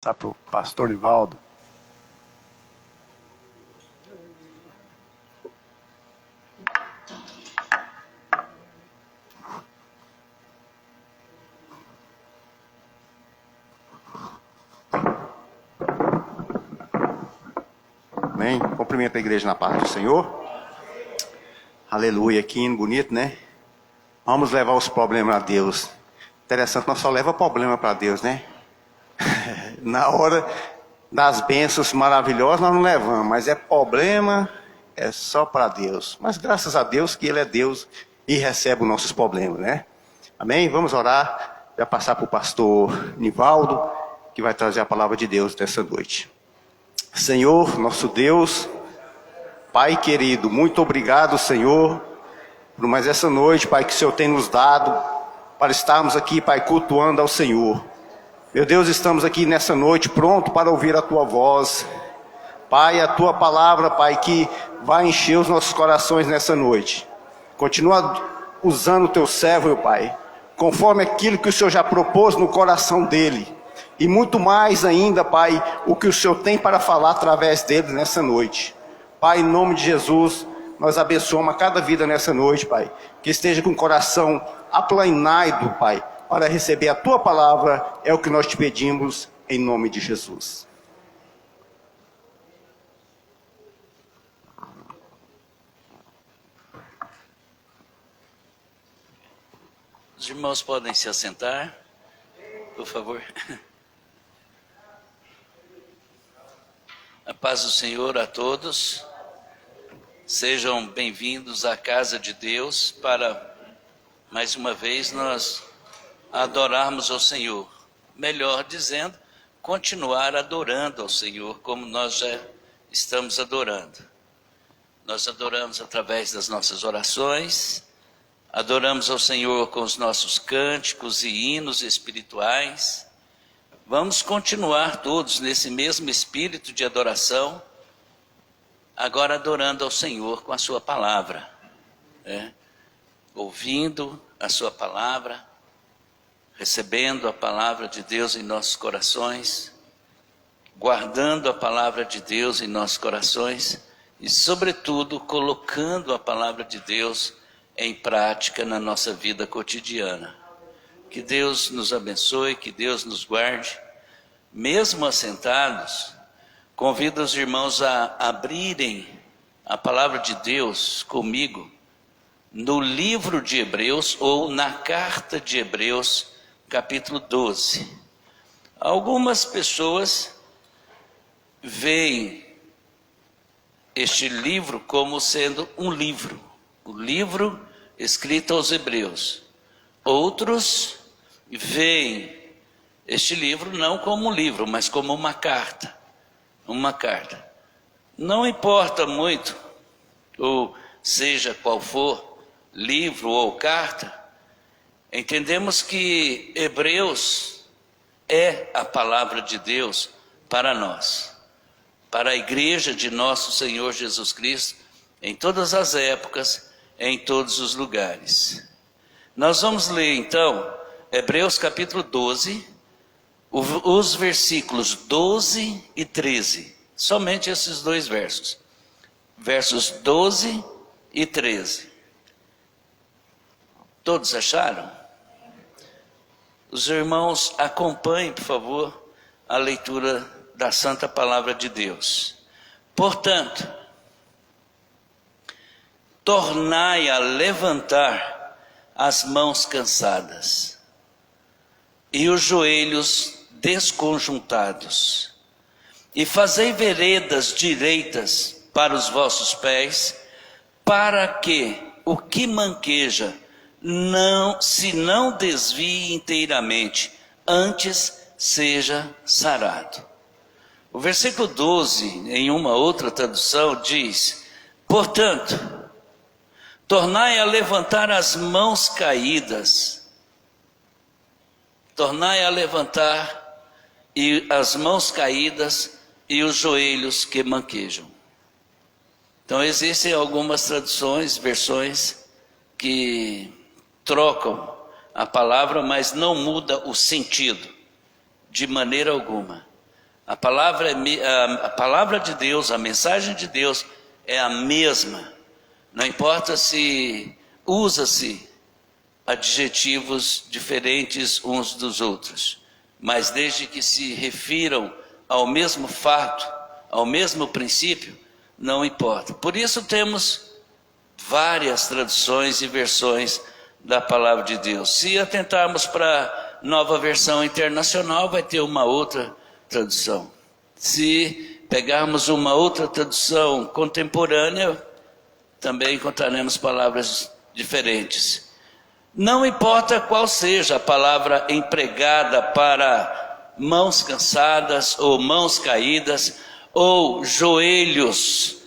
Passar para o pastor Nivaldo. Amém? Cumprimento a igreja na paz do Senhor. Aleluia, que hino bonito, né? Vamos levar os problemas a Deus. Interessante, nós só leva problema para Deus, né? Na hora das bênçãos maravilhosas nós não levamos, mas é problema, é só para Deus. Mas graças a Deus que Ele é Deus e recebe os nossos problemas, né? Amém? Vamos orar. Vai passar para o pastor Nivaldo, que vai trazer a palavra de Deus dessa noite. Senhor, nosso Deus, Pai querido, muito obrigado, Senhor, por mais essa noite, Pai, que o Senhor tem nos dado, para estarmos aqui, Pai, cultuando ao Senhor. Meu Deus, estamos aqui nessa noite, pronto para ouvir a Tua voz. Pai, a Tua palavra, Pai, que vai encher os nossos corações nessa noite. Continua usando o Teu servo, meu Pai, conforme aquilo que o Senhor já propôs no coração dele. E muito mais ainda, Pai, o que o Senhor tem para falar através dele nessa noite. Pai, em nome de Jesus, nós abençoamos a cada vida nessa noite, Pai. Que esteja com o coração aplanado, Pai, para receber a Tua palavra, é o que nós te pedimos, em nome de Jesus. Os irmãos podem se assentar, por favor. A paz do Senhor a todos. Sejam bem-vindos à casa de Deus para, mais uma vez, nós adorarmos ao Senhor. Melhor dizendo, continuar adorando ao Senhor, como nós já estamos adorando. Nós adoramos através das nossas orações, adoramos ao Senhor com os nossos cânticos e hinos espirituais. Vamos continuar todos nesse mesmo espírito de adoração, agora adorando ao Senhor com a sua palavra, ouvindo a sua palavra, recebendo a palavra de Deus em nossos corações, guardando a palavra de Deus em nossos corações e, sobretudo, colocando a palavra de Deus em prática na nossa vida cotidiana. Que Deus nos abençoe, que Deus nos guarde. Mesmo assentados, convido os irmãos a abrirem a palavra de Deus comigo no livro de Hebreus ou na carta de Hebreus, capítulo 12. Algumas pessoas veem este livro como sendo um livro, o livro escrito aos Hebreus. Outros veem este livro não como um livro, mas como uma carta. Uma carta. Não importa muito, ou seja qual for, livro ou carta, entendemos que Hebreus é a palavra de Deus para nós, para a igreja de nosso Senhor Jesus Cristo, em todas as épocas, em todos os lugares. Nós vamos ler então Hebreus capítulo 12, os versículos 12 e 13, somente esses dois versos, versos 12 e 13. Todos acharam? Os irmãos acompanhem, por favor, a leitura da Santa Palavra de Deus. Portanto, tornai a levantar as mãos cansadas e os joelhos desconjuntados, e fazei veredas direitas para os vossos pés, para que o que manqueja se não desvie inteiramente, antes seja sarado. O versículo 12, em uma outra tradução, diz: portanto, tornai a levantar as mãos caídas, tornai a levantar e as mãos caídas e os joelhos que manquejam. Então existem algumas traduções, versões que trocam a palavra, mas não muda o sentido de maneira alguma. A palavra de Deus, a mensagem de Deus é a mesma. Não importa se usa-se adjetivos diferentes uns dos outros, mas desde que se refiram ao mesmo fato, ao mesmo princípio, não importa. Por isso temos várias traduções e versões da palavra de Deus. Se atentarmos para a Nova Versão Internacional, vai ter uma outra tradução. Se pegarmos uma outra tradução contemporânea, também encontraremos palavras diferentes. Não importa qual seja a palavra empregada para mãos cansadas ou mãos caídas, ou joelhos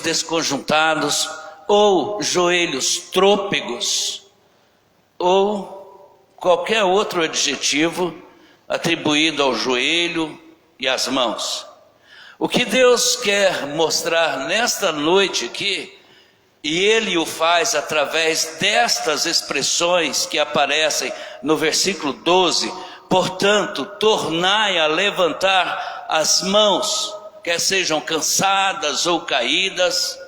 desconjuntados, ou joelhos trôpegos, ou qualquer outro adjetivo atribuído ao joelho e às mãos. O que Deus quer mostrar nesta noite aqui, e Ele o faz através destas expressões que aparecem no versículo 12, portanto, tornai a levantar as mãos, quer sejam cansadas ou caídas,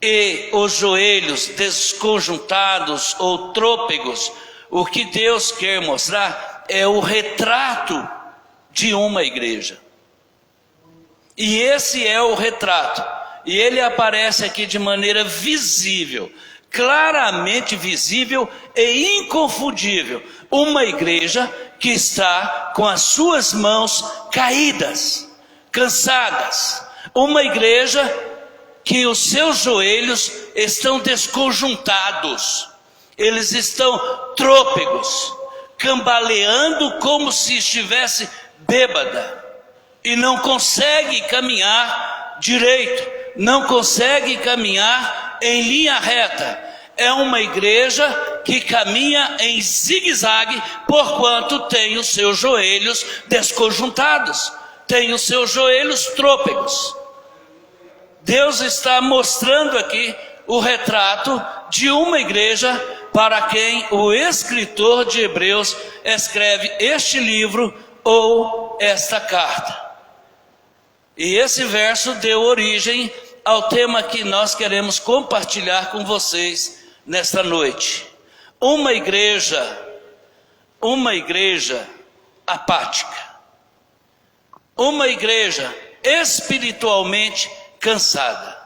e os joelhos desconjuntados ou trôpegos. O que Deus quer mostrar é o retrato de uma igreja. E esse é o retrato. E ele aparece aqui de maneira visível, claramente visível e inconfundível. Uma igreja que está com as suas mãos caídas, cansadas. Uma igreja que os seus joelhos estão desconjuntados. Eles estão trôpegos, cambaleando como se estivesse bêbada. E não consegue caminhar direito, não consegue caminhar em linha reta. É uma igreja que caminha em zigue-zague, porquanto tem os seus joelhos desconjuntados, tem os seus joelhos trôpegos. Deus está mostrando aqui o retrato de uma igreja para quem o escritor de Hebreus escreve este livro ou esta carta. E esse verso deu origem ao tema que nós queremos compartilhar com vocês nesta noite. Uma igreja apática. Uma igreja espiritualmente cansada.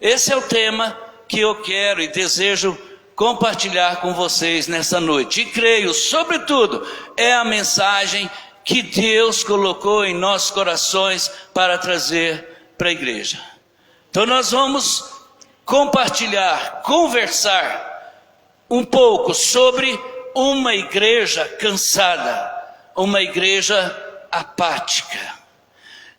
Esse é o tema que eu quero e desejo compartilhar com vocês nessa noite. E creio, sobretudo, é a mensagem que Deus colocou em nossos corações para trazer para a igreja. Então nós vamos compartilhar, conversar um pouco sobre uma igreja cansada, uma igreja apática.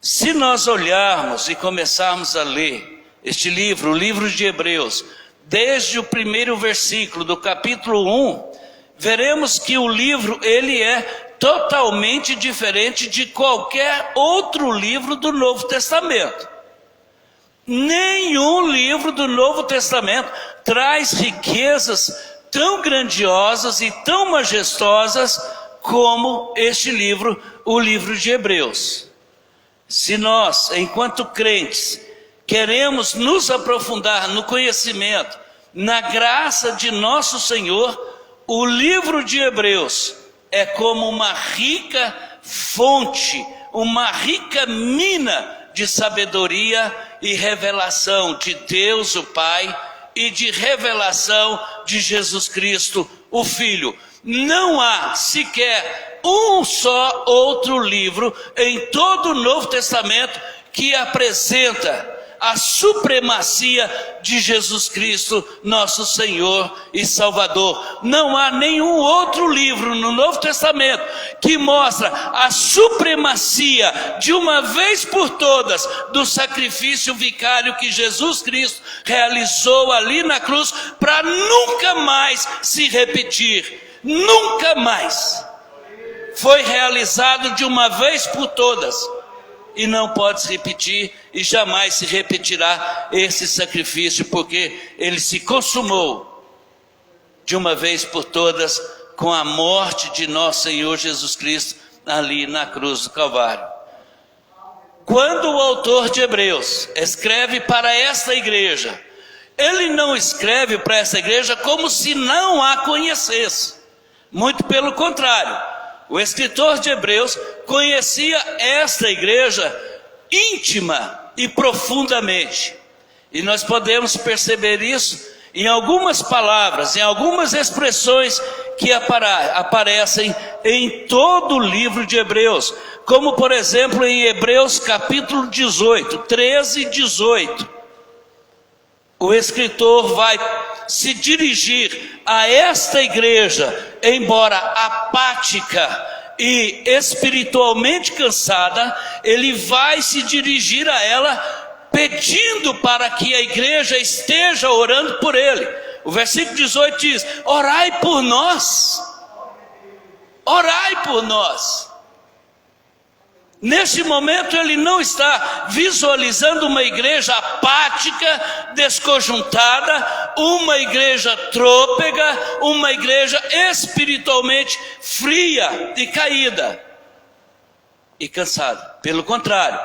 Se nós olharmos e começarmos a ler este livro, o livro de Hebreus, desde o primeiro versículo do capítulo 1, veremos que o livro ele é totalmente diferente de qualquer outro livro do Novo Testamento. Nenhum livro do Novo Testamento traz riquezas tão grandiosas e tão majestosas como este livro, o livro de Hebreus. Se nós, enquanto crentes, queremos nos aprofundar no conhecimento, na graça de nosso Senhor, o livro de Hebreus é como uma rica fonte, uma rica mina de sabedoria e revelação de Deus o Pai e de revelação de Jesus Cristo o Filho. Não há sequer um só outro livro em todo o Novo Testamento que apresenta a supremacia de Jesus Cristo, nosso Senhor e Salvador. Não há nenhum outro livro no Novo Testamento que mostra a supremacia de uma vez por todas do sacrifício vicário que Jesus Cristo realizou ali na cruz para nunca mais se repetir. Nunca mais. Foi realizado de uma vez por todas. E não pode se repetir, e jamais se repetirá esse sacrifício, porque ele se consumou de uma vez por todas com a morte de nosso Senhor Jesus Cristo ali na cruz do Calvário. Quando o autor de Hebreus escreve para esta igreja, ele não escreve para essa igreja como se não a conhecesse. Muito pelo contrário, o escritor de Hebreus conhecia esta igreja íntima e profundamente. E nós podemos perceber isso em algumas palavras, em algumas expressões que aparecem em todo o livro de Hebreus. Como, por exemplo, em Hebreus capítulo 18, 13 e 18. O escritor vai se dirigir a esta igreja, embora apática e espiritualmente cansada, ele vai se dirigir a ela pedindo para que a igreja esteja orando por ele. O versículo 18 diz: orai por nós, orai por nós. Neste momento ele não está visualizando uma igreja apática, desconjuntada, uma igreja trôpega, uma igreja espiritualmente fria e caída e cansada. Pelo contrário,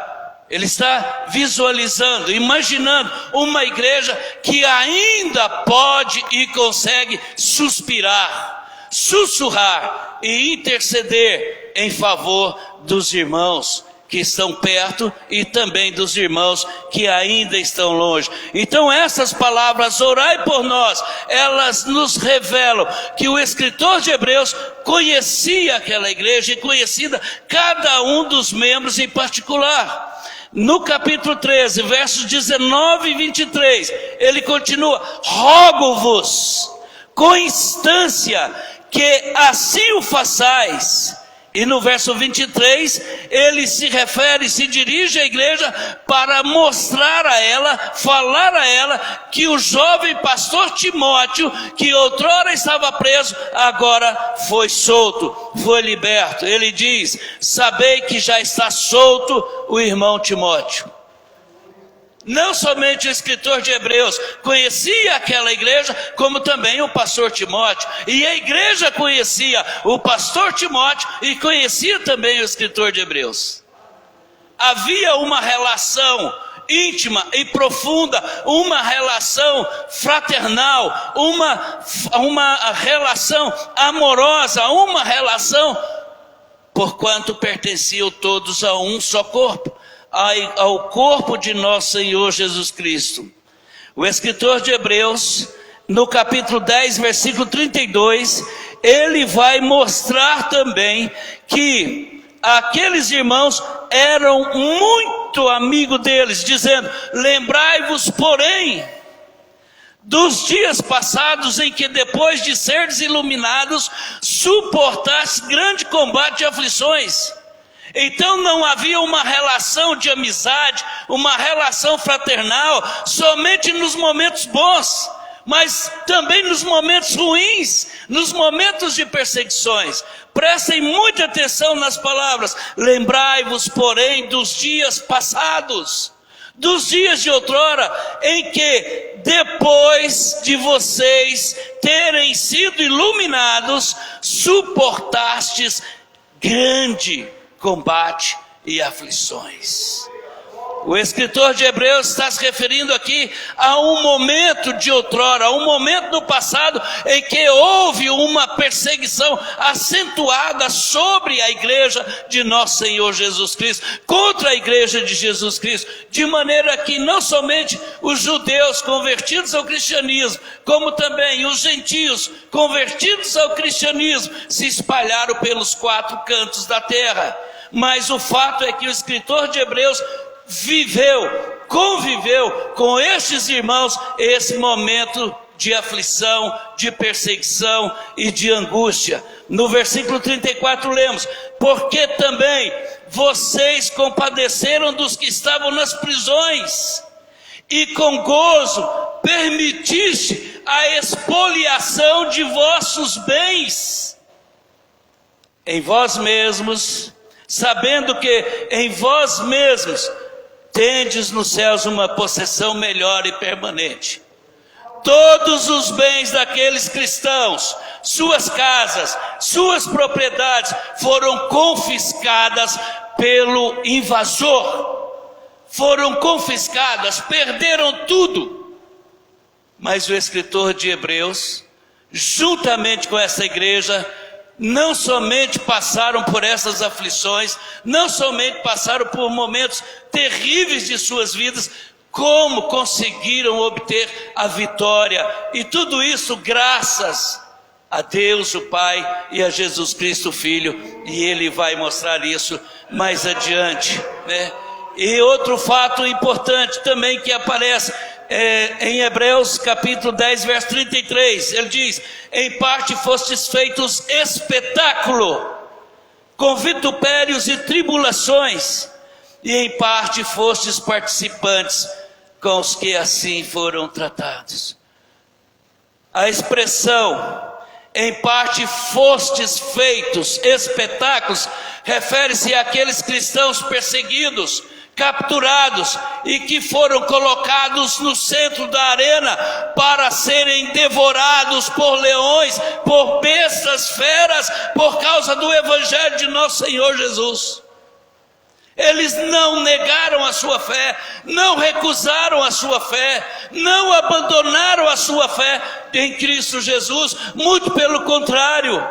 ele está visualizando, imaginando uma igreja que ainda pode e consegue suspirar, sussurrar e interceder em favor dos irmãos que estão perto e também dos irmãos que ainda estão longe. Então essas palavras, orai por nós, elas nos revelam que o escritor de Hebreus conhecia aquela igreja e conhecia cada um dos membros em particular. No capítulo 13, versos 19 e 23, ele continua: rogo-vos com instância que assim o façais. E no verso 23, ele se dirige à igreja para mostrar a ela, falar a ela, que o jovem pastor Timóteo, que outrora estava preso, agora foi solto, foi liberto. Ele diz: sabei que já está solto o irmão Timóteo. Não somente o escritor de Hebreus conhecia aquela igreja, como também o pastor Timóteo. E a igreja conhecia o pastor Timóteo e conhecia também o escritor de Hebreus. Havia uma relação íntima e profunda, uma relação fraternal, uma relação amorosa, uma relação porquanto pertenciam todos a um só corpo, ao corpo de nosso Senhor Jesus Cristo. O escritor de Hebreus, no capítulo 10, versículo 32, ele vai mostrar também que aqueles irmãos eram muito amigos deles, dizendo: lembrai-vos, porém, dos dias passados em que, depois de seres iluminados, suportaste grande combate e aflições. Então não havia uma relação de amizade, uma relação fraternal, somente nos momentos bons, mas também nos momentos ruins, nos momentos de perseguições. Prestem muita atenção nas palavras: lembrai-vos, porém, dos dias passados, dos dias de outrora, em que, depois de vocês terem sido iluminados, suportastes grande combate e aflições. O escritor de Hebreus está se referindo aqui a um momento de outrora, a um momento no passado em que houve uma perseguição acentuada sobre a igreja de nosso Senhor Jesus Cristo, contra a igreja de Jesus Cristo, de maneira que não somente os judeus convertidos ao cristianismo, como também os gentios convertidos ao cristianismo se espalharam pelos 4 cantos da terra. Mas o fato é que o escritor de Hebreus conviveu com estes irmãos esse momento de aflição, de perseguição e de angústia. No versículo 34 lemos: porque também vocês compadeceram dos que estavam nas prisões, e com gozo permitiste a expoliação de vossos bens em vós mesmos, sabendo que em vós mesmos tendes nos céus uma possessão melhor e permanente. todos os bens daqueles cristãos, suas casas, suas propriedades, foram confiscadas pelo invasor. Foram confiscadas, perderam tudo. Mas o escritor de Hebreus, juntamente com essa igreja, não somente passaram por essas aflições, não somente passaram por momentos terríveis de suas vidas, como conseguiram obter a vitória. E tudo isso graças a Deus o Pai e a Jesus Cristo o Filho. E Ele vai mostrar isso mais adiante, né? E outro fato importante também que aparece em Hebreus capítulo 10, verso 33, ele diz: em parte fostes feitos espetáculo, com vitupérios e tribulações, e em parte fostes participantes com os que assim foram tratados. A expressão em parte fostes feitos espetáculos refere-se àqueles cristãos perseguidos, capturados e que foram colocados no centro da arena para serem devorados por leões, por bestas feras, por causa do evangelho de nosso Senhor Jesus. Eles não negaram a sua fé, não recusaram a sua fé, não abandonaram a sua fé em Cristo Jesus, muito pelo contrário,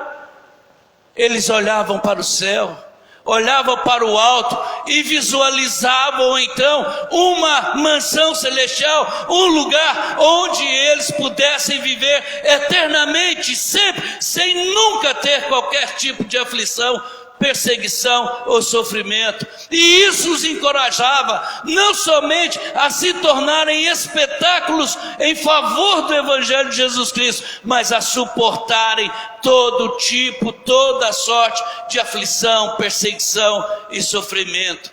eles olhavam para o céu, olhavam para o alto e visualizavam então uma mansão celestial, um lugar onde eles pudessem viver eternamente, sempre, sem nunca ter qualquer tipo de aflição, perseguição ou sofrimento. E isso os encorajava não somente a se tornarem espetáculos em favor do evangelho de Jesus Cristo, mas a suportarem todo tipo, toda sorte de aflição, perseguição e sofrimento.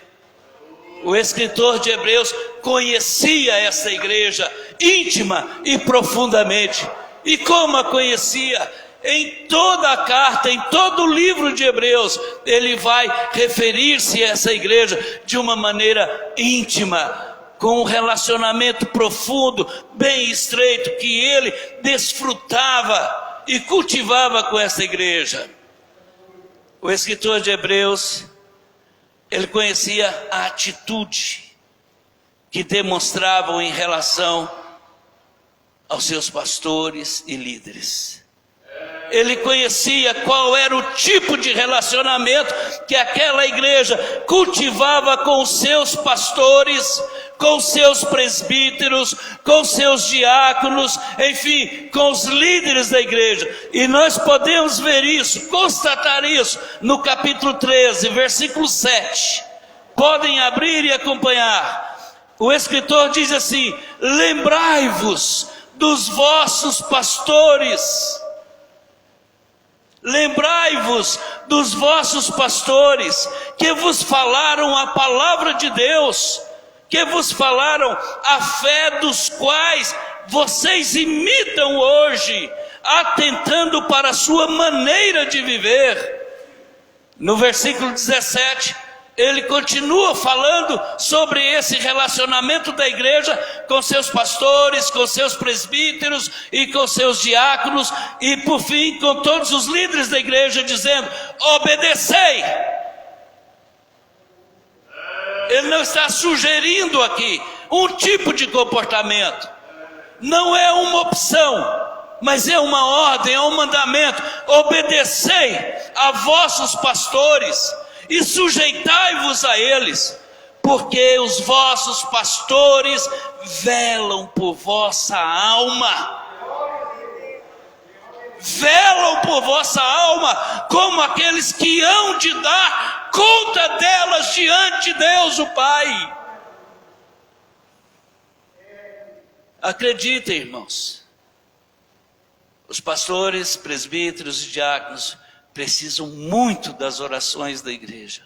O escritor de Hebreus conhecia essa igreja íntima e profundamente. E como a conhecia? Em toda a carta, em todo o livro de Hebreus, ele vai referir-se a essa igreja de uma maneira íntima, com um relacionamento profundo, bem estreito, que ele desfrutava e cultivava com essa igreja. O escritor de Hebreus, ele conhecia a atitude que demonstravam em relação aos seus pastores e líderes. Ele conhecia qual era o tipo de relacionamento que aquela igreja cultivava com os seus pastores, com seus presbíteros, com seus diáconos, enfim, com os líderes da igreja. E nós podemos ver isso, constatar isso no capítulo 13, versículo 7. Podem abrir e acompanhar. O escritor diz assim: lembrai-vos dos vossos pastores. Lembrai-vos dos vossos pastores, que vos falaram a palavra de Deus, que vos falaram a fé, dos quais vocês imitam hoje, atentando para a sua maneira de viver. No versículo 17, ele continua falando sobre esse relacionamento da igreja com seus pastores, com seus presbíteros e com seus diáconos, e por fim com todos os líderes da igreja, dizendo: obedecei. Ele não está sugerindo aqui um tipo de comportamento, não é uma opção, mas é uma ordem, é um mandamento: obedecei a vossos pastores e sujeitai-vos a eles, porque os vossos pastores velam por vossa alma. Velam por vossa alma, como aqueles que hão de dar conta delas diante de Deus o Pai. Acreditem, irmãos, os pastores, presbíteros e diáconos precisam muito das orações da igreja.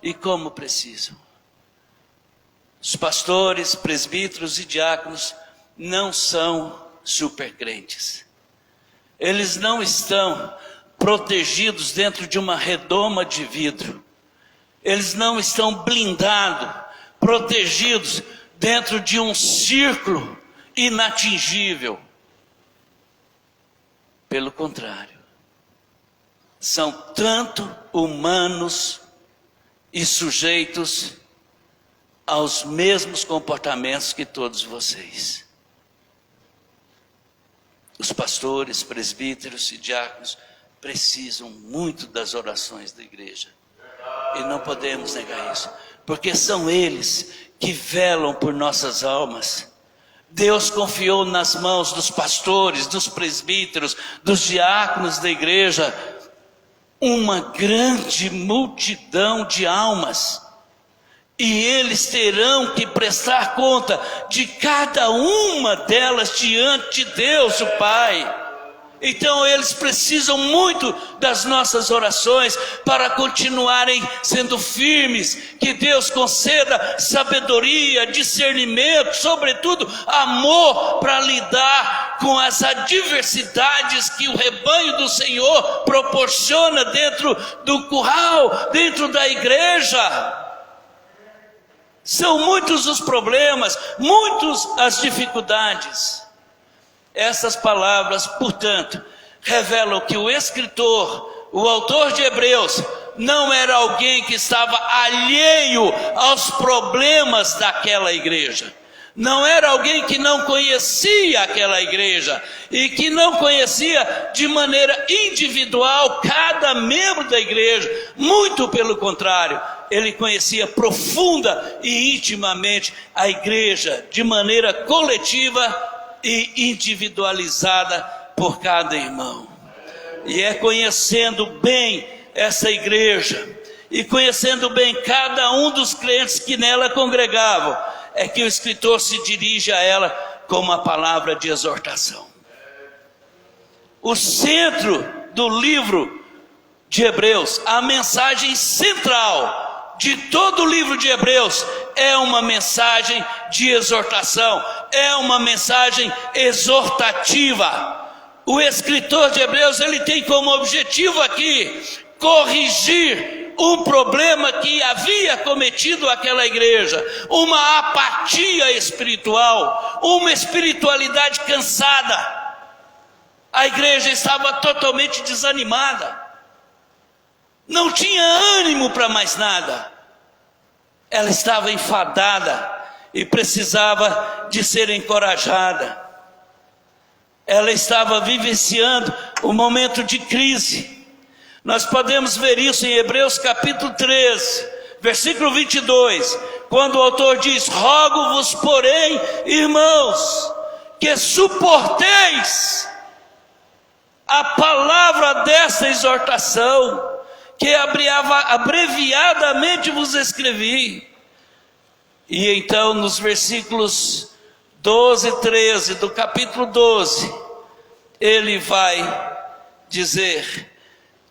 E como precisam? Os pastores, presbíteros e diáconos não são supercrentes. Eles não estão protegidos dentro de uma redoma de vidro. Eles não estão blindados, protegidos dentro de um círculo inatingível. pelo contrário, são tanto humanos e sujeitos aos mesmos comportamentos que todos vocês. Os pastores, presbíteros e diáconos precisam muito das orações da igreja. E não podemos negar isso, porque são eles que velam por nossas almas. Deus confiou nas mãos dos pastores, dos presbíteros, dos diáconos da igreja, uma grande multidão de almas. E eles terão que prestar conta de cada uma delas diante de Deus, o Pai. Então eles precisam muito das nossas orações para continuarem sendo firmes. Que Deus conceda sabedoria, discernimento, sobretudo amor para lidar com as adversidades que o rebanho do Senhor proporciona dentro do curral, dentro da igreja. São muitos os problemas, muitas as dificuldades. Essas palavras, portanto, revelam que o escritor, o autor de Hebreus, não era alguém que estava alheio aos problemas daquela igreja. Não era alguém que não conhecia aquela igreja e que não conhecia de maneira individual cada membro da igreja. Muito pelo contrário, ele conhecia profunda e intimamente a igreja de maneira coletiva e individualizada por cada irmão. E é conhecendo bem essa igreja e conhecendo bem cada um dos crentes que nela congregavam, é que o escritor se dirige a ela com uma palavra de exortação. O centro do livro de Hebreus, a mensagem central de todo o livro de Hebreus, é uma mensagem de exortação, é uma mensagem exortativa. O escritor de Hebreus, ele tem como objetivo aqui corrigir um problema que havia cometido aquela igreja, uma apatia espiritual, uma espiritualidade cansada. A igreja estava totalmente desanimada, não tinha ânimo para mais nada. Ela estava enfadada e precisava de ser encorajada. Ela estava vivenciando um momento de crise. Nós podemos ver isso em Hebreus capítulo 13, versículo 22, quando o autor diz: rogo-vos, porém, irmãos, que suporteis a palavra desta exortação, que abreviadamente vos escrevi. E então nos versículos 12 e 13 do capítulo 12, ele vai dizer: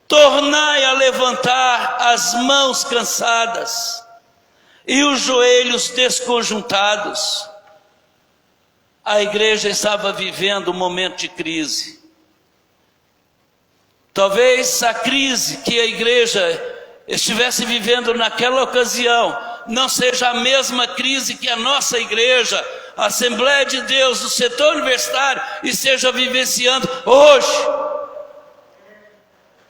tornai a levantar as mãos cansadas e os joelhos desconjuntados. A igreja estava vivendo um momento de crise. Talvez a crise que a igreja estivesse vivendo naquela ocasião não seja a mesma crise que a nossa igreja, a Assembleia de Deus, o setor universitário, esteja vivenciando hoje.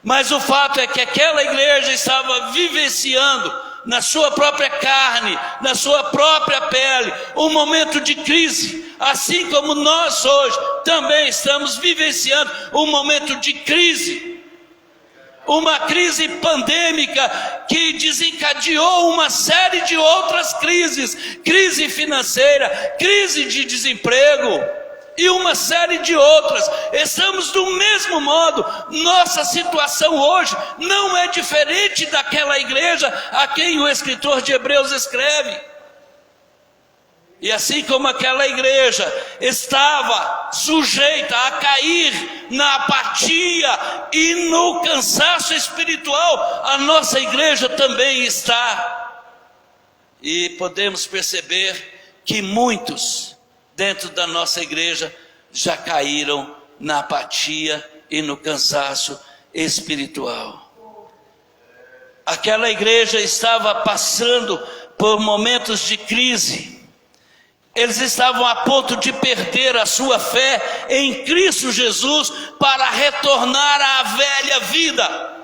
Mas o fato é que aquela igreja estava vivenciando na sua própria carne, na sua própria pele, um momento de crise, assim como nós hoje também estamos vivenciando um momento de crise. Uma crise pandêmica que desencadeou uma série de outras crises, crise financeira, crise de desemprego e uma série de outras. Estamos do mesmo modo. Nossa situação hoje não é diferente daquela igreja a quem o escritor de Hebreus escreve. E assim como aquela igreja estava sujeita a cair na apatia e no cansaço espiritual, a nossa igreja também está. E podemos perceber que muitos dentro da nossa igreja já caíram na apatia e no cansaço espiritual. Aquela igreja estava passando por momentos de crise. Eles estavam a ponto de perder a sua fé em Cristo Jesus para retornar à velha vida.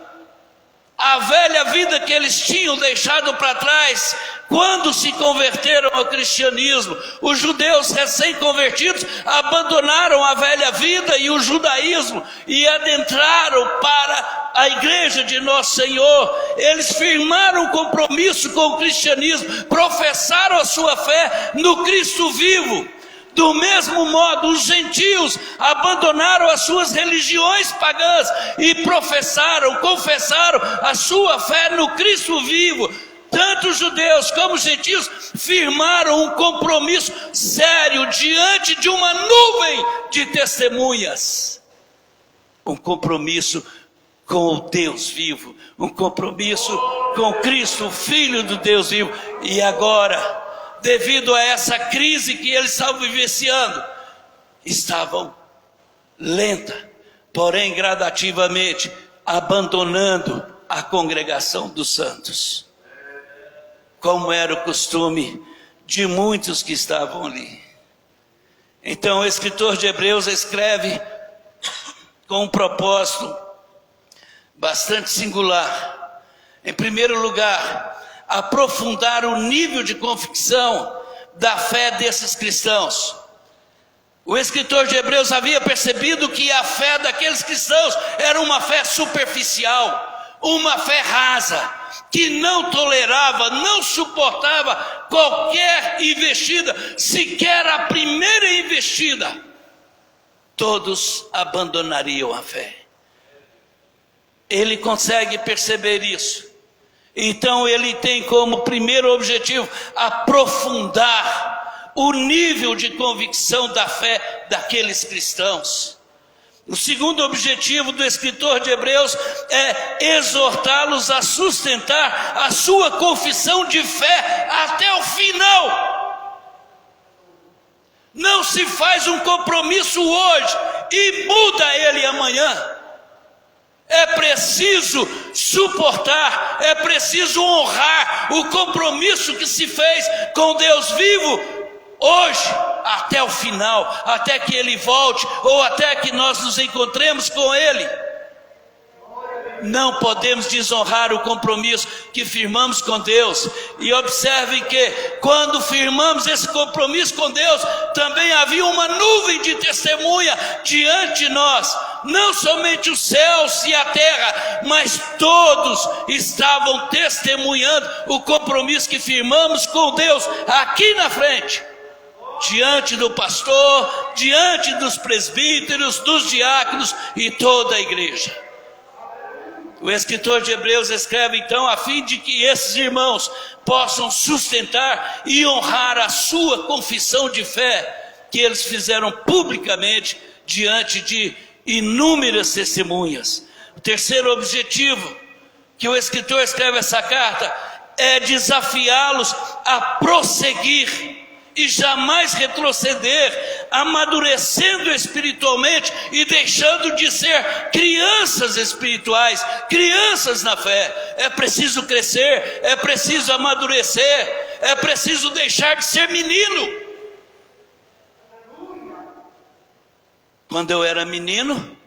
A velha vida que eles tinham deixado para trás quando se converteram ao cristianismo. Os judeus recém-convertidos abandonaram a velha vida e o judaísmo e adentraram para a igreja de Nosso Senhor. Eles firmaram um compromisso com o cristianismo, professaram a sua fé no Cristo vivo. Do mesmo modo, os gentios abandonaram as suas religiões pagãs e confessaram a sua fé no Cristo vivo. Tanto os judeus como os gentios firmaram um compromisso sério diante de uma nuvem de testemunhas. Um compromisso com o Deus vivo, um compromisso com Cristo, o Filho do Deus vivo. E agora, devido a essa crise que eles estavam vivenciando, estavam lenta, porém gradativamente, abandonando a congregação dos santos, como era o costume de muitos que estavam ali. Então o escritor de Hebreus escreve com um propósito bastante singular. Em primeiro lugar, aprofundar o nível de convicção da fé desses cristãos. O escritor de Hebreus havia percebido que a fé daqueles cristãos era uma fé superficial, uma fé rasa, que não tolerava, não suportava qualquer investida, sequer a primeira investida. Todos abandonariam a fé. Ele consegue perceber isso. Então ele tem como primeiro objetivo aprofundar o nível de convicção da fé daqueles cristãos. O segundo objetivo do escritor de Hebreus é exortá-los a sustentar a sua confissão de fé até o final. Não se faz um compromisso hoje e muda ele amanhã. É preciso suportar, é preciso honrar o compromisso que se fez com Deus vivo hoje, até o final, até que Ele volte, ou até que nós nos encontremos com Ele. Não podemos desonrar o compromisso que firmamos com Deus. E observem que quando firmamos esse compromisso com Deus, também havia uma nuvem de testemunha diante de nós. Não somente os céus e a terra, mas todos estavam testemunhando o compromisso que firmamos com Deus aqui na frente, diante do pastor, diante dos presbíteros, dos diáconos e toda a igreja. O escritor de Hebreus escreve então a fim de que esses irmãos possam sustentar e honrar a sua confissão de fé que eles fizeram publicamente diante de inúmeras testemunhas. O terceiro objetivo que o escritor escreve essa carta é desafiá-los a prosseguir e jamais retroceder, amadurecendo espiritualmente e deixando de ser crianças espirituais, crianças na fé. É preciso crescer, é preciso amadurecer, é preciso deixar de ser menino. Quando eu era menino,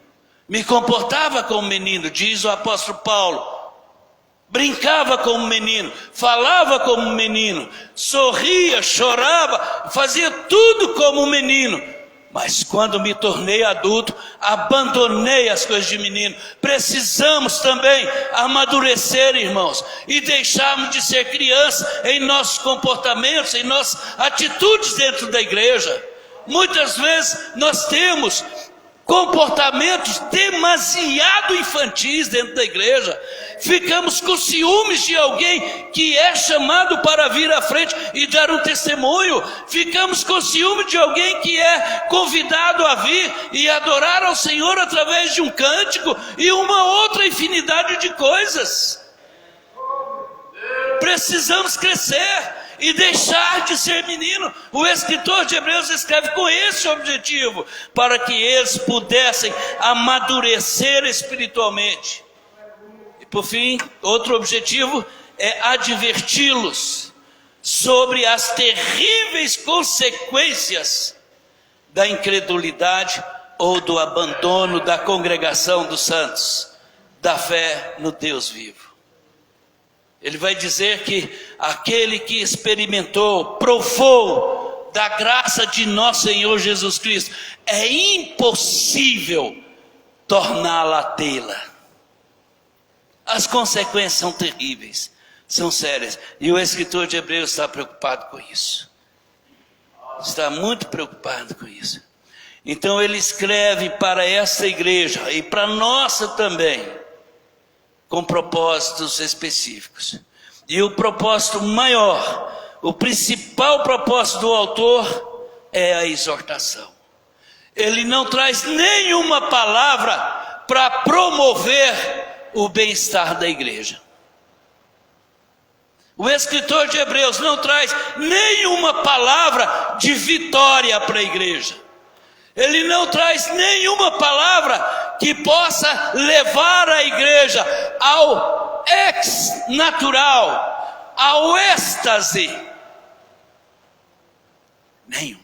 me comportava como menino, diz o apóstolo Paulo. Brincava como menino, falava como menino, sorria, chorava, fazia tudo como menino. Mas quando me tornei adulto, abandonei as coisas de menino. Precisamos também amadurecer, irmãos, e deixarmos de ser criança em nossos comportamentos, em nossas atitudes dentro da igreja. Muitas vezes nós temos comportamentos demasiado infantis dentro da igreja. Ficamos com ciúmes de alguém que é chamado para vir à frente e dar um testemunho. Ficamos com ciúmes de alguém que é convidado a vir e adorar ao Senhor através de um cântico e uma outra infinidade de coisas. Precisamos crescer e deixar de ser menino. O escritor de Hebreus escreve com esse objetivo, para que eles pudessem amadurecer espiritualmente. E por fim, outro objetivo é adverti-los sobre as terríveis consequências da incredulidade ou do abandono da congregação dos santos, da fé no Deus vivo. Ele vai dizer que aquele que experimentou, provou da graça de nosso Senhor Jesus Cristo, é impossível torná-la a tê-la. As consequências são terríveis, são sérias. E o escritor de Hebreus está preocupado com isso. Está muito preocupado com isso. Então ele escreve para essa igreja e para a nossa também, com propósitos específicos. E o propósito maior, o principal propósito do autor é a exortação. Ele não traz nenhuma palavra para promover o bem-estar da igreja. O escritor de Hebreus não traz nenhuma palavra de vitória para a igreja. Ele não traz nenhuma palavra que possa levar a igreja ao ex-natural, ao êxtase. Nenhum.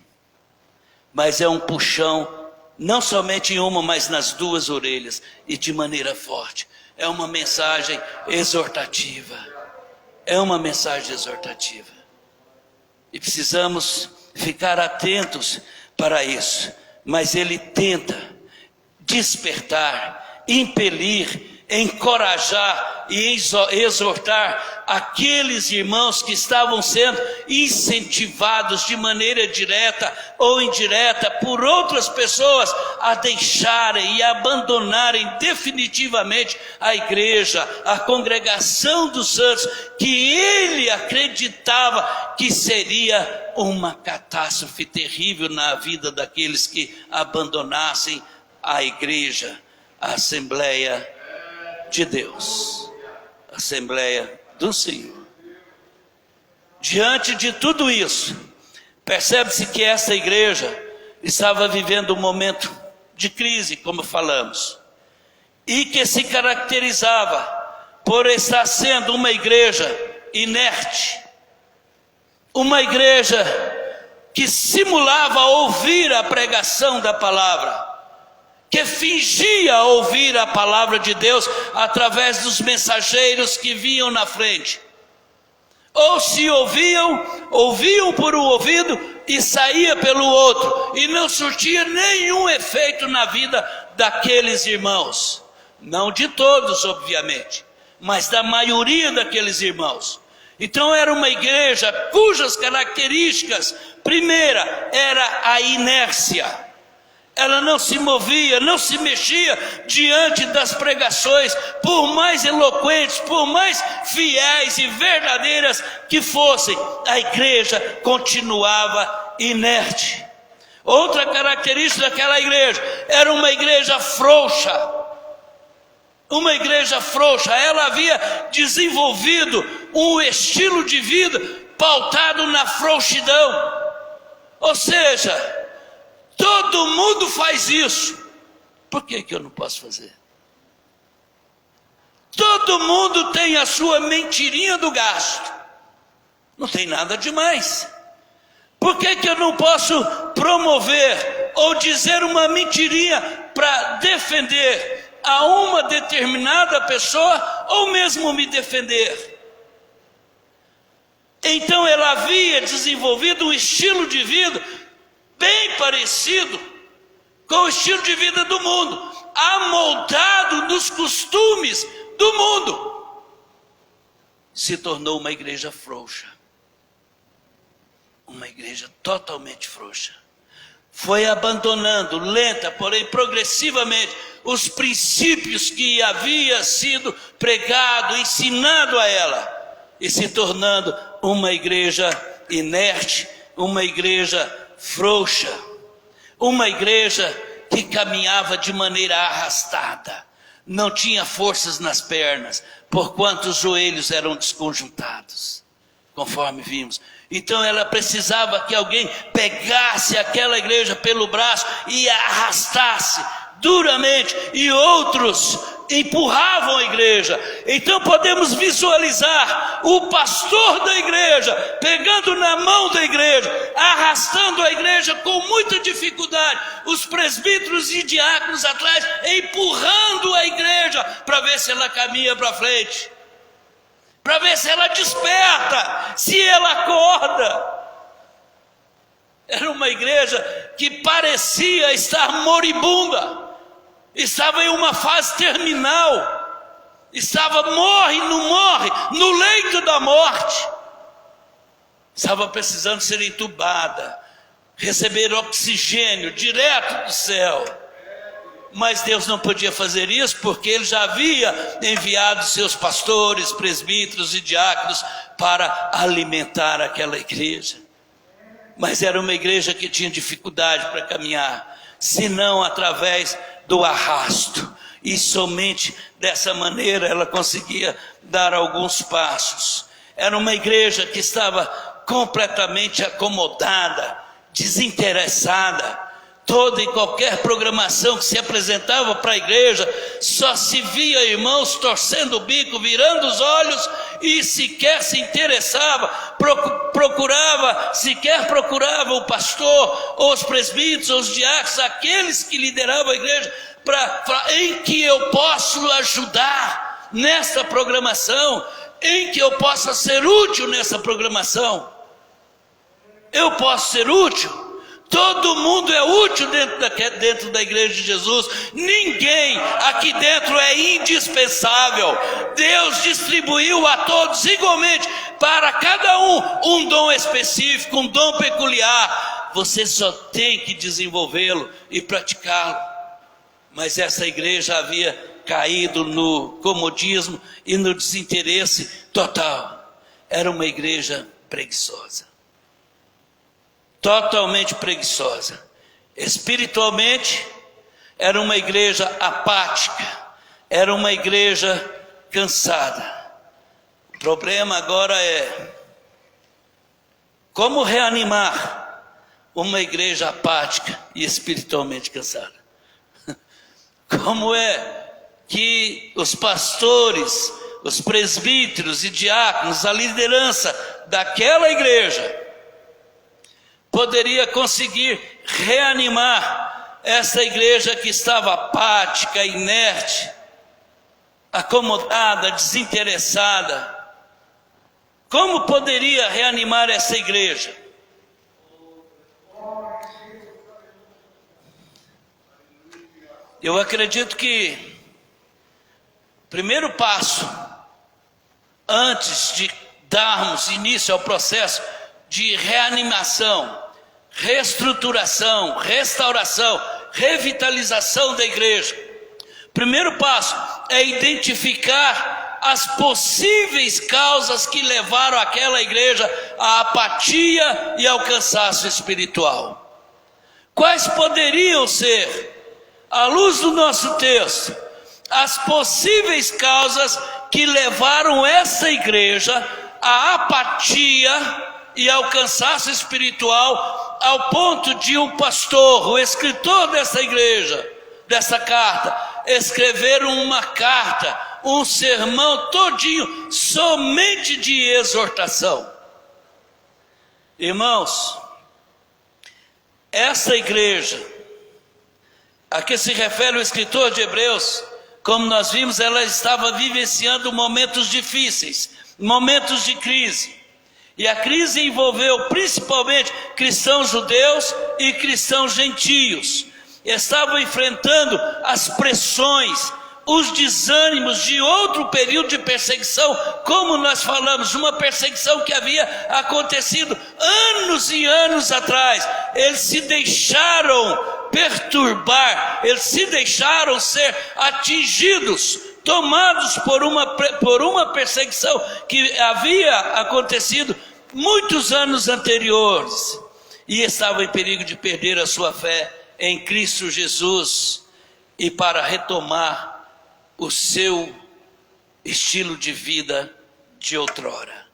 Mas é um puxão, não somente em uma, mas nas duas orelhas, e de maneira forte. É uma mensagem exortativa. É uma mensagem exortativa. E precisamos ficar atentos para isso. Mas ele tenta despertar, impelir, encorajar e exortar aqueles irmãos que estavam sendo incentivados de maneira direta ou indireta por outras pessoas a deixarem e abandonarem definitivamente a igreja, a congregação dos santos, que ele acreditava que seria uma catástrofe terrível na vida daqueles que abandonassem a igreja, a Assembleia de Deus, a Assembleia do Senhor. Diante de tudo isso, percebe-se que essa igreja estava vivendo um momento de crise, como falamos, e que se caracterizava por estar sendo uma igreja inerte, uma igreja que simulava ouvir a pregação da palavra, que fingia ouvir a palavra de Deus através dos mensageiros que vinham na frente. Ou se ouviam por um ouvido e saía pelo outro, e não surtia nenhum efeito na vida daqueles irmãos. Não de todos, obviamente, mas da maioria daqueles irmãos. Então era uma igreja cujas características, primeira, era a inércia. Ela não se movia, não se mexia diante das pregações, por mais eloquentes, por mais fiéis e verdadeiras que fossem, a igreja continuava inerte. Outra característica daquela igreja, era uma igreja frouxa. Uma igreja frouxa, ela havia desenvolvido um estilo de vida pautado na frouxidão. Ou seja, todo mundo faz isso, por que eu não posso fazer? Todo mundo tem a sua mentirinha do gasto, não tem nada demais. Por que eu não posso promover ou dizer uma mentirinha para defender a uma determinada pessoa, ou mesmo me defender? Então ela havia desenvolvido um estilo de vida bem parecido com o estilo de vida do mundo, amoldado nos costumes do mundo. Se tornou uma igreja frouxa, uma igreja totalmente frouxa. Foi abandonando, lenta, porém progressivamente, os princípios que havia sido pregado, ensinado a ela, e se tornando uma igreja inerte, uma igreja frouxa, uma igreja que caminhava de maneira arrastada, não tinha forças nas pernas, porquanto os joelhos eram desconjuntados, conforme vimos. Então ela precisava que alguém pegasse aquela igreja pelo braço e a arrastasse duramente, e outros empurravam a igreja. Então podemos visualizar o pastor da igreja pegando na mão da igreja, arrastando a igreja com muita dificuldade, os presbíteros e diáconos atrás, empurrando a igreja para ver se ela caminha para frente, para ver se ela desperta, se ela acorda. Era uma igreja que parecia estar moribunda, estava em uma fase terminal, estava não morre, no leito da morte, estava precisando ser entubada, receber oxigênio direto do céu. Mas Deus não podia fazer isso, porque Ele já havia enviado seus pastores, presbíteros e diáconos para alimentar aquela igreja. Mas era uma igreja que tinha dificuldade para caminhar, senão através do arrasto, e somente dessa maneira ela conseguia dar alguns passos. Era uma igreja que estava completamente acomodada, desinteressada. Toda e qualquer programação que se apresentava para a igreja, só se via irmãos torcendo o bico, virando os olhos, e sequer se interessava, sequer procurava o pastor, ou os presbíteros, ou os diáconos, aqueles que lideravam a igreja, em que eu posso ajudar nessa programação, em que eu possa ser útil nessa programação. Eu posso ser útil? Todo mundo é útil dentro da igreja de Jesus. Ninguém aqui dentro é indispensável. Deus distribuiu a todos igualmente, para cada um dom específico, um dom peculiar. Você só tem que desenvolvê-lo e praticá-lo. Mas essa igreja havia caído no comodismo e no desinteresse total. Era uma igreja preguiçosa, totalmente preguiçosa. Espiritualmente, era uma igreja apática, era uma igreja cansada. O problema agora é como reanimar uma igreja apática e espiritualmente cansada. Como é que os pastores, os presbíteros e diáconos, a liderança daquela igreja poderia conseguir reanimar essa igreja que estava apática, inerte, acomodada, desinteressada? Como poderia reanimar essa igreja? Eu acredito que o primeiro passo, antes de darmos início ao processo de reanimação, reestruturação, restauração, revitalização da igreja, o primeiro passo é identificar as possíveis causas que levaram aquela igreja à apatia e ao cansaço espiritual. Quais poderiam ser, à luz do nosso texto, as possíveis causas que levaram essa igreja à apatia e ao cansaço espiritual, ao ponto de um pastor, o escritor dessa igreja, dessa carta, escrever uma carta, um sermão todinho, somente de exortação? Irmãos, essa igreja a que se refere o escritor de Hebreus, como nós vimos, ela estava vivenciando momentos difíceis, momentos de crise. E a crise envolveu principalmente cristãos judeus e cristãos gentios. Estavam enfrentando as pressões, os desânimos de outro período de perseguição, como nós falamos, uma perseguição que havia acontecido anos e anos atrás. Eles se deixaram perturbar, eles se deixaram ser atingidos, tomados por uma perseguição que havia acontecido muitos anos anteriores, e estavam em perigo de perder a sua fé em Cristo Jesus, e para retomar o seu estilo de vida de outrora,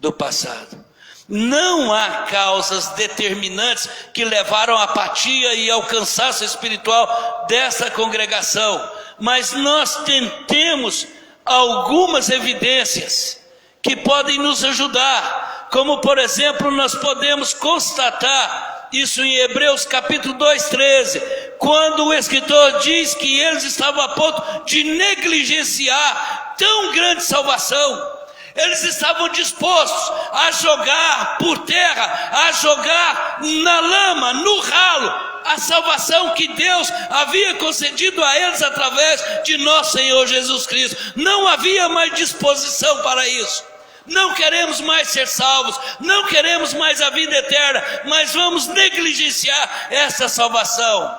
do passado. Não há causas determinantes que levaram à apatia e ao cansaço espiritual dessa congregação, mas nós temos algumas evidências que podem nos ajudar, como por exemplo nós podemos constatar isso em Hebreus capítulo 2:13, quando o escritor diz que eles estavam a ponto de negligenciar tão grande salvação. Eles estavam dispostos a jogar por terra, a jogar na lama, no ralo, a salvação que Deus havia concedido a eles através de nosso Senhor Jesus Cristo. Não havia mais disposição para isso. Não queremos mais ser salvos, não queremos mais a vida eterna, mas vamos negligenciar essa salvação.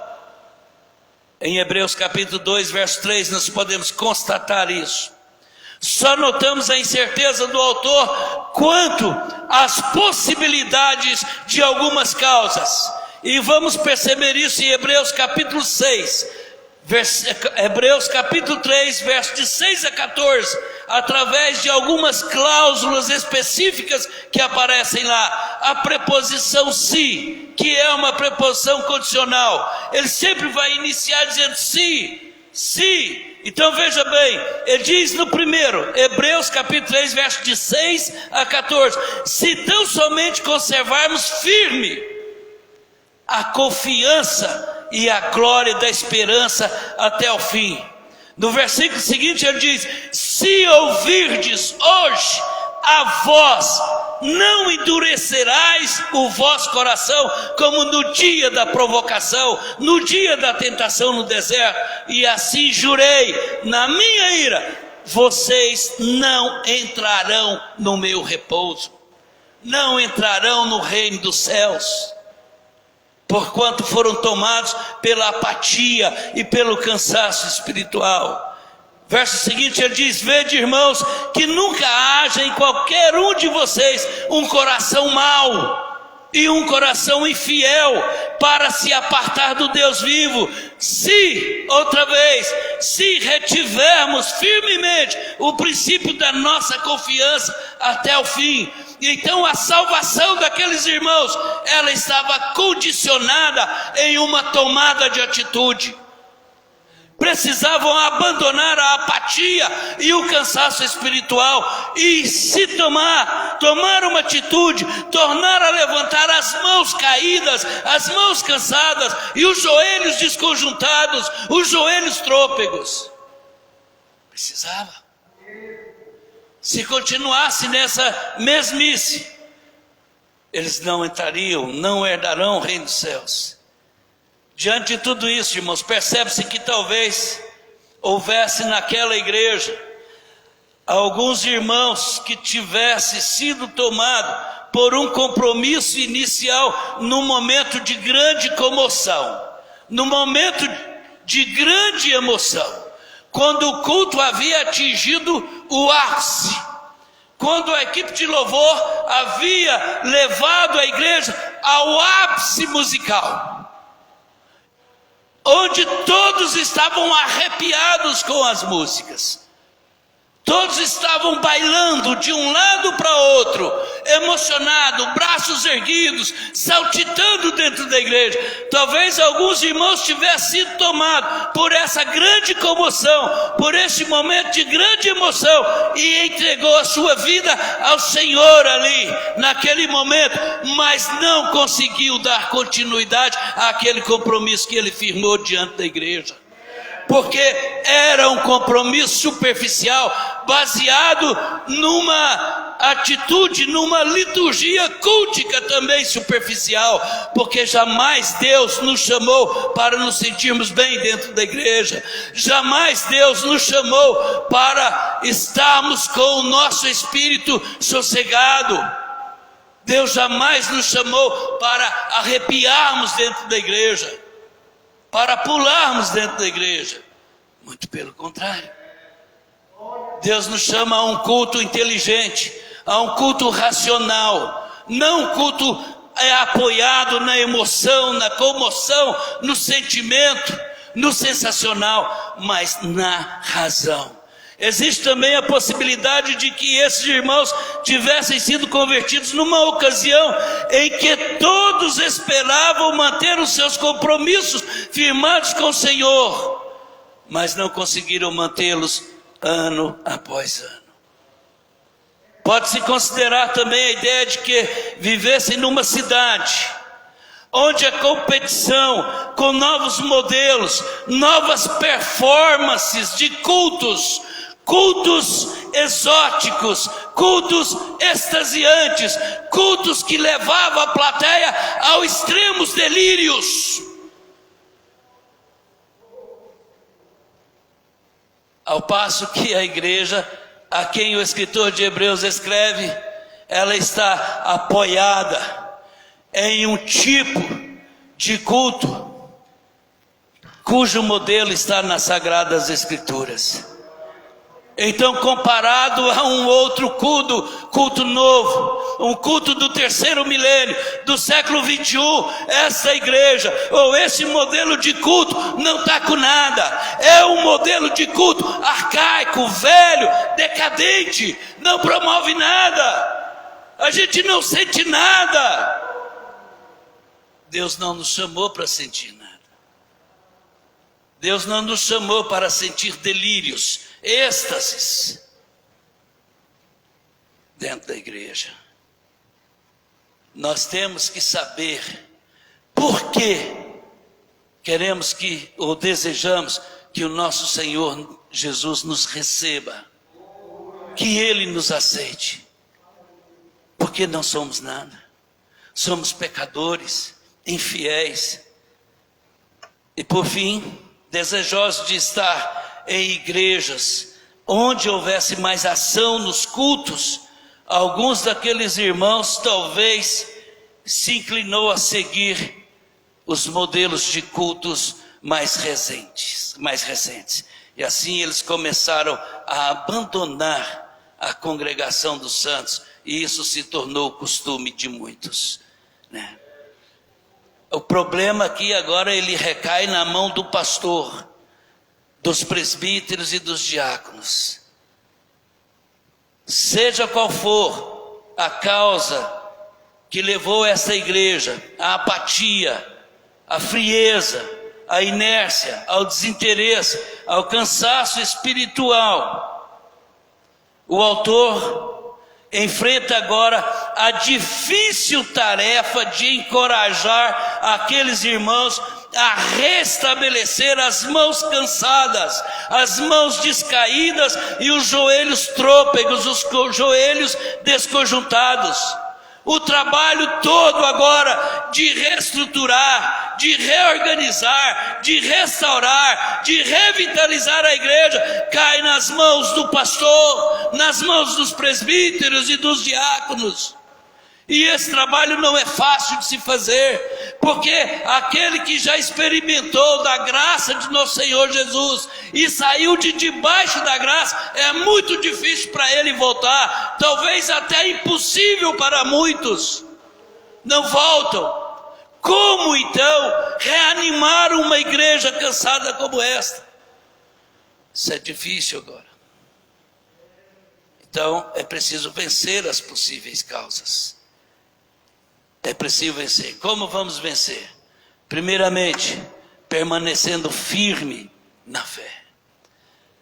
Em Hebreus capítulo 2, verso 3, nós podemos constatar isso. Só notamos a incerteza do autor quanto às possibilidades de algumas causas. E vamos perceber isso em Hebreus capítulo 6, Hebreus capítulo 3, versos de 6 a 14, através de algumas cláusulas específicas que aparecem lá. A preposição se, que é uma preposição condicional, ele sempre vai iniciar dizendo se. Então veja bem, ele diz no primeiro, Hebreus capítulo 3, versos de 6 a 14, se tão somente conservarmos firme a confiança e a glória da esperança até o fim. No versículo seguinte ele diz, se ouvirdes hoje a voz, não endurecerás o vosso coração, como no dia da provocação, no dia da tentação no deserto, e assim jurei na minha ira, vocês não entrarão no meu repouso, não entrarão no reino dos céus, porquanto foram tomados pela apatia e pelo cansaço espiritual. Verso seguinte ele diz, vede irmãos, que nunca haja em qualquer um de vocês um coração mau e um coração infiel para se apartar do Deus vivo, se retivermos firmemente o princípio da nossa confiança até o fim. Então a salvação daqueles irmãos, ela estava condicionada em uma tomada de atitude. Precisavam abandonar a apatia e o cansaço espiritual e se tomar uma atitude, tornar a levantar as mãos caídas, as mãos cansadas e os joelhos desconjuntados, os joelhos trôpegos. Precisava. Se continuasse nessa mesmice, eles não entrariam, não herdarão o reino dos céus. Diante de tudo isso, irmãos, percebe-se que talvez houvesse naquela igreja alguns irmãos que tivessem sido tomados por um compromisso inicial no momento de grande comoção, no momento de grande emoção, quando o culto havia atingido o ápice, quando a equipe de louvor havia levado a igreja ao ápice musical, onde todos estavam arrepiados com as músicas, todos estavam bailando de um lado para outro, emocionados, braços erguidos, saltitando dentro da igreja. Talvez alguns irmãos tivessem sido tomados por essa grande comoção, por esse momento de grande emoção, e entregou a sua vida ao Senhor ali, naquele momento, mas não conseguiu dar continuidade àquele compromisso que ele firmou diante da igreja. Porque era um compromisso superficial, baseado numa atitude, numa liturgia cultica também superficial, porque jamais Deus nos chamou para nos sentirmos bem dentro da igreja, jamais Deus nos chamou para estarmos com o nosso espírito sossegado, Deus jamais nos chamou para arrepiarmos dentro da igreja, para pularmos dentro da igreja. Muito pelo contrário. Deus nos chama a um culto inteligente, a um culto racional, não um culto apoiado na emoção, na comoção, no sentimento, no sensacional, mas na razão. Existe também a possibilidade de que esses irmãos tivessem sido convertidos numa ocasião em que todos esperavam manter os seus compromissos firmados com o Senhor, mas não conseguiram mantê-los ano após ano. Pode-se considerar também a ideia de que vivessem numa cidade onde a competição com novos modelos, novas performances de cultos, cultos exóticos, cultos extasiantes, cultos que levavam a plateia ao extremos delírios. Ao passo que a igreja, a quem o escritor de Hebreus escreve, ela está apoiada em um tipo de culto cujo modelo está nas Sagradas Escrituras. Então, comparado a um outro culto novo, um culto do terceiro milênio, do século 21, essa igreja, ou esse modelo de culto, não está com nada. É um modelo de culto arcaico, velho, decadente, não promove nada. A gente não sente nada. Deus não nos chamou para sentir nada. Deus não nos chamou para sentir delírios, êxtases dentro da igreja. Nós temos que saber por que queremos que, ou desejamos que o nosso Senhor Jesus nos receba, que Ele nos aceite, porque não somos nada, somos pecadores, infiéis, e por fim, desejosos de estar em igrejas onde houvesse mais ação nos cultos. Alguns daqueles irmãos talvez se inclinou a seguir os modelos de cultos mais recentes, e assim eles começaram a abandonar a congregação dos santos, e isso se tornou o costume de muitos, né? O problema aqui agora ele recai na mão do pastor, dos presbíteros e dos diáconos. Seja qual for a causa que levou essa igreja à apatia, à frieza, à inércia, ao desinteresse, ao cansaço espiritual, o autor enfrenta agora a difícil tarefa de encorajar aqueles irmãos a restabelecer as mãos cansadas, as mãos descaídas e os joelhos trôpegos, os joelhos desconjuntados. O trabalho todo agora de reestruturar, de reorganizar, de restaurar, de revitalizar a igreja, cai nas mãos do pastor, nas mãos dos presbíteros e dos diáconos. E esse trabalho não é fácil de se fazer, porque aquele que já experimentou da graça de nosso Senhor Jesus e saiu de debaixo da graça, é muito difícil para ele voltar, talvez até impossível para muitos. Não voltam. Como então reanimar uma igreja cansada como esta? Isso é difícil agora. Então é preciso vencer as possíveis causas. É preciso vencer. Como vamos vencer? Primeiramente, permanecendo firme na fé.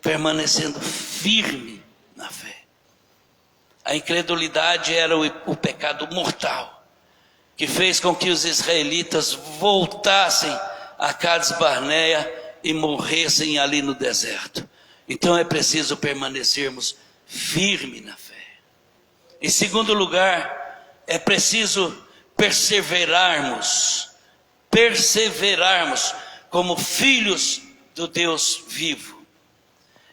Permanecendo firme na fé. A incredulidade era o pecado mortal, que fez com que os israelitas voltassem a Cades Barneia e morressem ali no deserto. Então é preciso permanecermos firmes na fé. Em segundo lugar, é preciso perseverarmos como filhos do Deus vivo.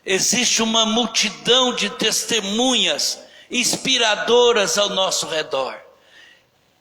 Existe uma multidão de testemunhas inspiradoras ao nosso redor.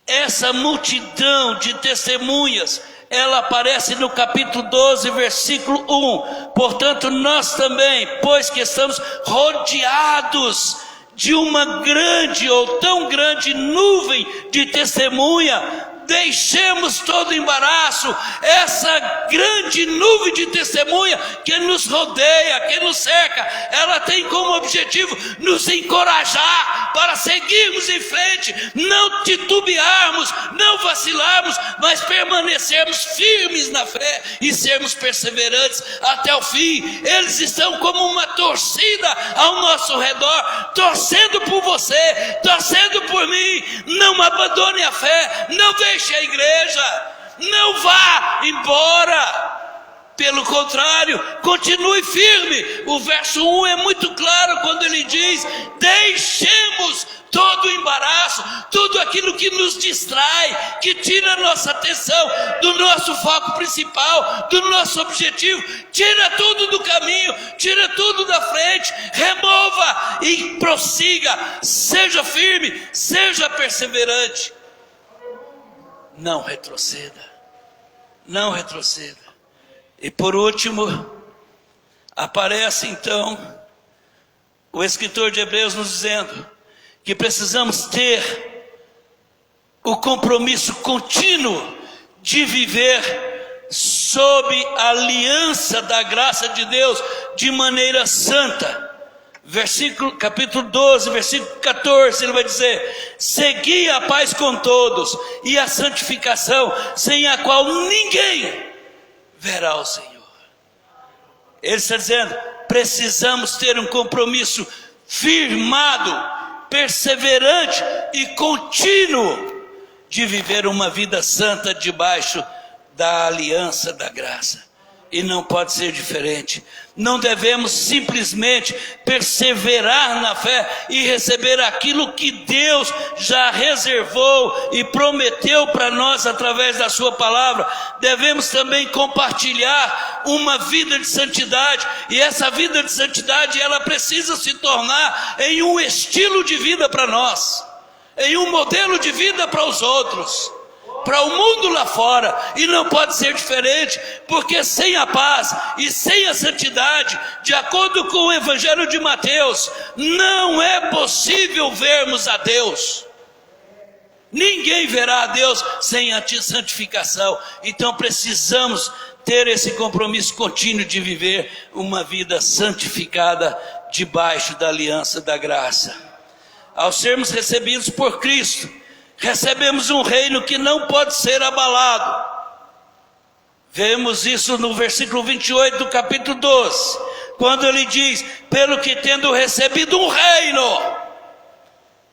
Essa multidão de testemunhas, ela aparece no capítulo 12, versículo 1. Portanto, nós também, pois que estamos rodeados de uma grande ou tão grande nuvem de testemunha, deixemos todo embaraço, essa grande nuvem de testemunha que nos rodeia, que nos cerca, ela tem como objetivo nos encorajar para seguirmos em frente, não titubearmos, não vacilarmos, mas permanecermos firmes na fé e sermos perseverantes até o fim. Eles estão como uma torcida ao nosso redor, torcendo por você, torcendo por mim. Não abandone a fé, não deixe a igreja, não vá embora. Pelo contrário, continue firme. O verso 1 é muito claro quando ele diz: deixemos todo o embaraço, tudo aquilo que nos distrai, que tira a nossa atenção do nosso foco principal, do nosso objetivo, tira tudo do caminho, tira tudo da frente, remova e prossiga, seja firme, seja perseverante. Não retroceda, não retroceda. E por último, aparece então o escritor de Hebreus nos dizendo que precisamos ter o compromisso contínuo de viver sob a aliança da graça de Deus de maneira santa. Capítulo 12, versículo 14, ele vai dizer: segui a paz com todos e a santificação, sem a qual ninguém verá o Senhor. Ele está dizendo: precisamos ter um compromisso firmado, perseverante e contínuo de viver uma vida santa debaixo da aliança da graça. E não pode ser diferente. Não devemos simplesmente perseverar na fé e receber aquilo que Deus já reservou e prometeu para nós através da sua palavra. Devemos também compartilhar uma vida de santidade, e essa vida de santidade, ela precisa se tornar em um estilo de vida para nós, em um modelo de vida para os outros, para o mundo lá fora. E não pode ser diferente, porque sem a paz e sem a santidade, de acordo com o Evangelho de Mateus, não é possível vermos a Deus. Ninguém verá a Deus sem a santificação. Então precisamos ter esse compromisso contínuo de viver uma vida santificada debaixo da aliança da graça. Ao sermos recebidos por Cristo, recebemos um reino que não pode ser abalado. Vemos isso no versículo 28 do capítulo 12, quando ele diz: pelo que tendo recebido um reino,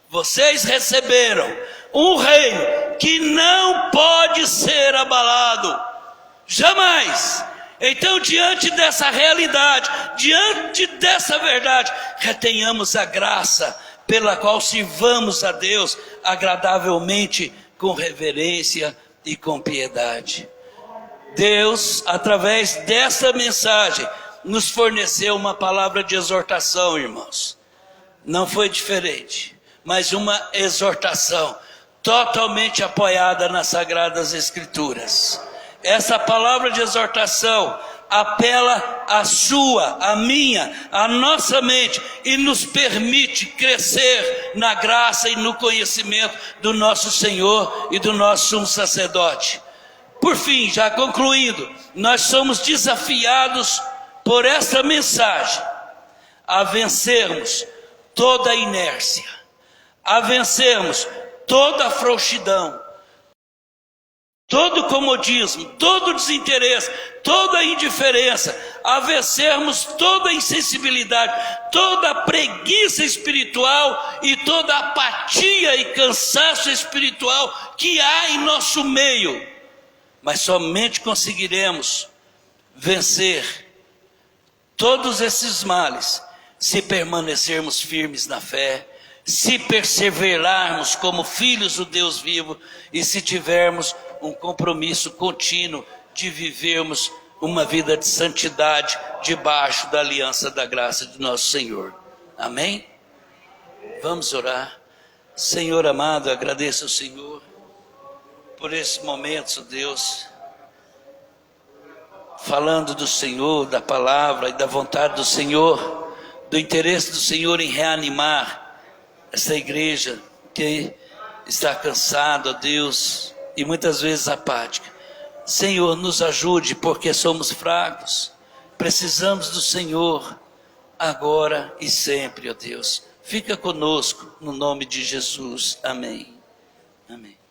vocês receberam um reino que não pode ser abalado, jamais. Então, diante dessa realidade, diante dessa verdade, retenhamos a graça pela qual sirvamos a Deus agradavelmente, com reverência e com piedade. Deus, através dessa mensagem, nos forneceu uma palavra de exortação, irmãos. Não foi diferente, mas uma exortação totalmente apoiada nas Sagradas Escrituras. Essa palavra de exortação apela à sua, à minha, à nossa mente, e nos permite crescer na graça e no conhecimento do nosso Senhor e do nosso sumo sacerdote. Por fim, já concluindo, nós somos desafiados por essa mensagem a vencermos toda a inércia, a vencermos toda a frouxidão, todo comodismo, todo desinteresse, toda indiferença, a vencermos toda a insensibilidade, toda a preguiça espiritual e toda a apatia e cansaço espiritual que há em nosso meio. Mas somente conseguiremos vencer todos esses males se permanecermos firmes na fé, se perseverarmos como filhos do Deus vivo e se tivermos um compromisso contínuo de vivermos uma vida de santidade debaixo da aliança da graça de nosso Senhor. Amém? Vamos orar. Senhor amado, agradeço ao Senhor por esse momento, Deus, falando do Senhor, da palavra e da vontade do Senhor, do interesse do Senhor em reanimar essa igreja que está cansada, Deus, e muitas vezes apática. Senhor, nos ajude, porque somos fracos, precisamos do Senhor, agora e sempre, ó Deus. Fica conosco, no nome de Jesus. Amém. Amém.